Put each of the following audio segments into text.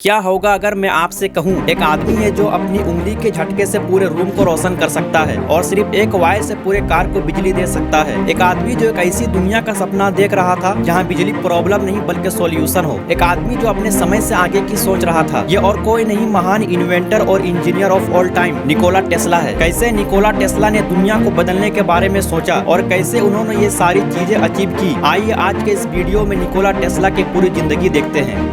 क्या होगा अगर मैं आपसे कहूं, एक आदमी है जो अपनी उंगली के झटके से पूरे रूम को रोशन कर सकता है और सिर्फ एक वायर से पूरे कार को बिजली दे सकता है। एक आदमी जो एक ऐसी दुनिया का सपना देख रहा था जहां बिजली प्रॉब्लम नहीं बल्कि सॉल्यूशन हो। एक आदमी जो अपने समय से आगे की सोच रहा था। ये और कोई नहीं, महान इन्वेंटर और engineer of all time Nikola Tesla है। कैसे निकोला टेस्ला ने दुनिया को बदलने के बारे में सोचा और कैसे उन्होंने ये सारी चीजें अचीव की, आइए आज के इस वीडियो में निकोला टेस्ला की पूरी जिंदगी देखते हैं।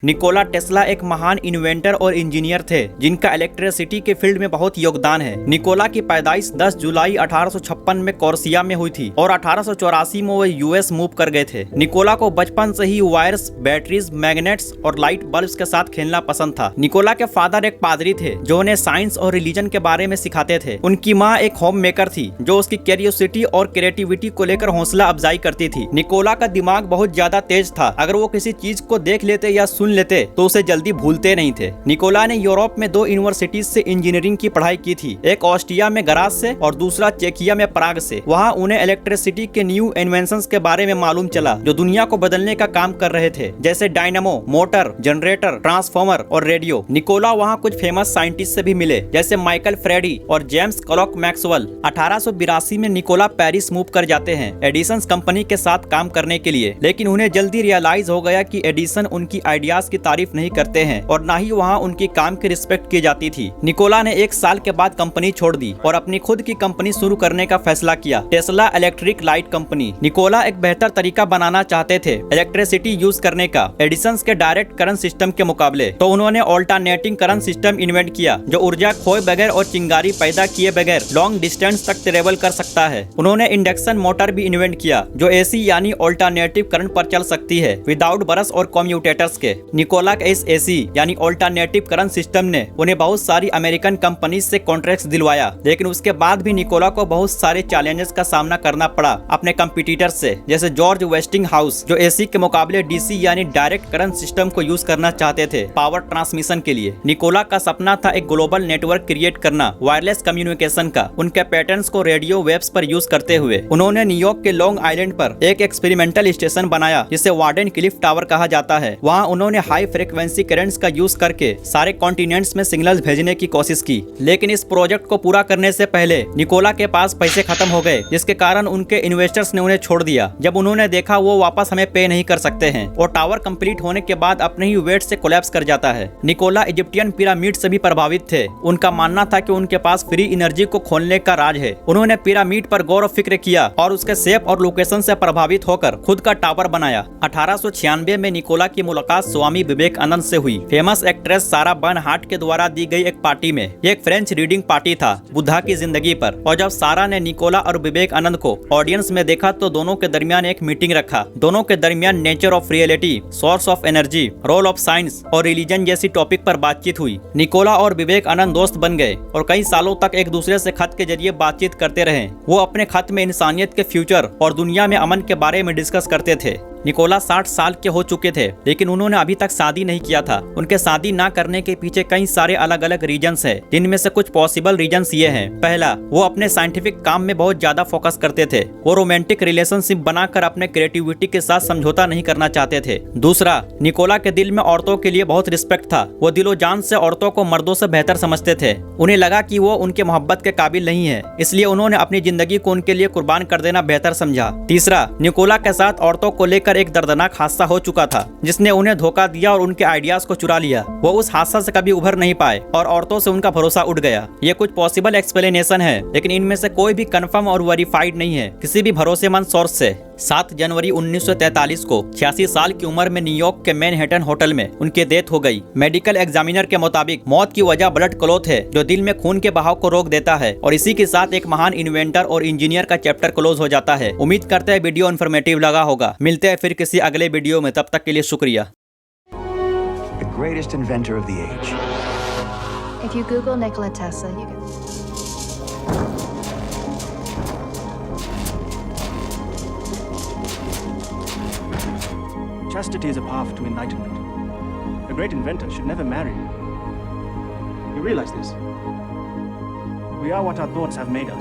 निकोला टेस्ला एक महान इन्वेंटर और इंजीनियर थे जिनका इलेक्ट्रिसिटी के फील्ड में बहुत योगदान है। निकोला की पैदाइश 10 जुलाई 1856 में कोर्सिया में हुई थी और 1884 में वो यूएस मूव कर गए थे। निकोला को बचपन से ही वायर्स, बैटरीज, मैग्नेट्स और लाइट बल्ब्स के साथ खेलना पसंद था। निकोला के फादर एक पादरी थे जो उन्हें साइंस और रिलीजन के बारे में सिखाते थे। उनकी माँ एक होम मेकर थी जो उसकी क्यूरियोसिटी और क्रिएटिविटी को लेकर हौसला अफजाई करती थी। निकोला का दिमाग बहुत ज्यादा तेज था। अगर वो किसी चीज को देख लेते या सुन लेते तो उसे जल्दी भूलते नहीं थे। निकोला ने यूरोप में 2 यूनिवर्सिटीज से इंजीनियरिंग की पढ़ाई की थी, एक ऑस्ट्रिया में गराज से और दूसरा चेकिया में प्राग से। वहाँ उन्हें इलेक्ट्रिसिटी के न्यू इन्वेंशंस के बारे में मालूम चला जो दुनिया को बदलने का काम कर रहे थे, जैसे डायनामो, मोटर, जनरेटर, ट्रांसफॉर्मर और रेडियो। निकोला वहाँ कुछ फेमस साइंटिस्ट से भी मिले जैसे माइकल फ्रेडी और जेम्स क्लॉक मैक्सवेल। 1882 में निकोला पेरिस मूव कर जाते हैं एडिसन कंपनी के साथ काम करने के लिए, लेकिन उन्हें जल्दी रियलाइज हो गया कि एडिसन उनकी आइडियाज की तारीफ नहीं करते हैं और ना ही वहाँ उनकी काम की रिस्पेक्ट की जाती थी। निकोला ने 1 साल के बाद कंपनी छोड़ दी और अपनी खुद की कंपनी शुरू करने का फैसला किया, Tesla electric light company. Nikola एक बेहतर तरीका बनाना चाहते थे इलेक्ट्रिसिटी यूज करने का एडिसन के डायरेक्ट करंट सिस्टम के मुकाबले, तो उन्होंने ऑल्टरनेटिंग करंट सिस्टम इन्वेंट किया जो ऊर्जा खोए बगैर और चिंगारी पैदा किए बगैर लॉन्ग डिस्टेंस तक ट्रेवल कर सकता है। उन्होंने इंडक्शन मोटर भी इन्वेंट किया जो एसी यानी ऑल्टरनेटिव करंट पर चल सकती है विदाउट ब्रश और कम्यूटेटर्स के। निकोला के इस एसी यानी ऑल्टरनेटिव करंट सिस्टम ने उन्हें बहुत सारी अमेरिकन कंपनी से कॉन्ट्रैक्ट्स दिलवाया, लेकिन उसके बाद भी निकोला को बहुत सारे चैलेंजेस का सामना करना पड़ा अपने कंपटीटर से, जैसे जॉर्ज वेस्टिंग हाउस जो एसी के मुकाबले डीसी यानी डायरेक्ट करंट सिस्टम को यूज करना चाहते थे पावर ट्रांसमिशन के लिए। निकोला का सपना था एक ग्लोबल नेटवर्क क्रिएट करना वायरलेस कम्युनिकेशन का। उनके पैटर्न्स को रेडियो वेव्स पर यूज करते हुए उन्होंने न्यूयॉर्क के लॉन्ग आइलैंड पर एक एक्सपेरिमेंटल स्टेशन बनाया जिसे वार्डन क्लिफ टावर कहा जाता है। वहाँ उन्होंने हाई फ्रीक्वेंसी करंट्स का यूज करके सारे कॉन्टिनेंट्स में सिग्नल्स भेजने की कोशिश की, लेकिन इस प्रोजेक्ट को पूरा करने से पहले निकोला के पास पैसे खत्म हो गए, जिसके कारण उनके इन्वेस्टर्स ने उन्हें छोड़ दिया। जब उन्होंने देखा वो वापस हमें पे नहीं कर सकते हैं और टावर कंप्लीट होने के बाद अपने ही वेट से कोलैप्स कर जाता है। निकोला इजिप्टियन पिरामिड से भी प्रभावित थे। उनका मानना था कि उनके पास फ्री एनर्जी को खोलने का राज है। उन्होंने पिरामिड पर गौर और फिक्र किया और उसके शेप और लोकेशन से प्रभावित होकर खुद का टावर बनाया। 1896 में निकोला की मुलाकात स्वामी विवेकानंद से हुई। फेमस एक्ट्रेस सारा बर्नहार्ट के द्वारा दी गई एक पार्टी में। ये एक फ्रेंच रीडिंग पार्टी था बुद्धा की जिंदगी पर, और जब सारा ने निकोला और विवेकानंद को ऑडियंस में देखा तो दोनों के दरमियान एक मीटिंग रखा। दोनों के दरमियान nature of reality, source of energy, role of science और रिलीजन जैसी टॉपिक पर बातचीत हुई। निकोला और विवेकानंद दोस्त बन गए और कई सालों तक एक दूसरे से खत के जरिए बातचीत करते रहे। वो अपने खत में इंसानियत के फ्यूचर और दुनिया में अमन के बारे में डिस्कस करते थे। निकोला 60 साल के हो चुके थे, लेकिन उन्होंने अभी तक शादी नहीं किया था। उनके शादी ना करने के पीछे कई सारे अलग अलग रीजंस हैं, जिनमें से कुछ पॉसिबल रीजंस ये हैं। पहला, वो अपने साइंटिफिक काम में बहुत ज्यादा फोकस करते थे। वो रोमांटिक रिलेशनशिप बनाकर अपने क्रिएटिविटी के साथ समझौता नहीं करना चाहते थे। दूसरा, निकोला के दिल में औरतों के लिए बहुत रिस्पेक्ट था। वो दिलो जान से औरतों को मर्दों से बेहतर समझते थे। उन्हें लगा कि वो उनके मोहब्बत के काबिल नहीं है, इसलिए उन्होंने अपनी जिंदगी को उनके लिए कुर्बान कर देना बेहतर समझा। तीसरा, निकोला के साथ औरतों को लेकर एक दर्दनाक हादसा हो चुका था जिसने उन्हें धोखा दिया और उनके आइडियाज को चुरा लिया। वो उस हादसा से कभी उभर नहीं पाए और औरतों से उनका भरोसा उठ गया। ये कुछ पॉसिबल एक्सप्लेनेशन है, लेकिन इनमें से कोई भी कंफर्म और वेरीफाइड नहीं है किसी भी भरोसेमंद सोर्स से। 7 जनवरी 1943 को 86 साल की उम्र में न्यूयॉर्क के मैनहट्टन होटल में उनकी डेथ हो गई। मेडिकल एग्जामिनर के मुताबिक मौत की वजह ब्लड क्लॉट है जो दिल में खून के बहाव को रोक देता है, और इसी के साथ एक महान इन्वेंटर और इंजीनियर का चैप्टर क्लोज हो जाता है। उम्मीद करते हैं वीडियो इन्फॉर्मेटिव लगा होगा। मिलते हैं फिर किसी अगले वीडियो में, तब तक के लिए शुक्रिया। The greatest inventor of the age. If you Google Nikola Tesla, you can... Chastity is a path to enlightenment. A great inventor should never marry. You realize this? We are what our thoughts have made us.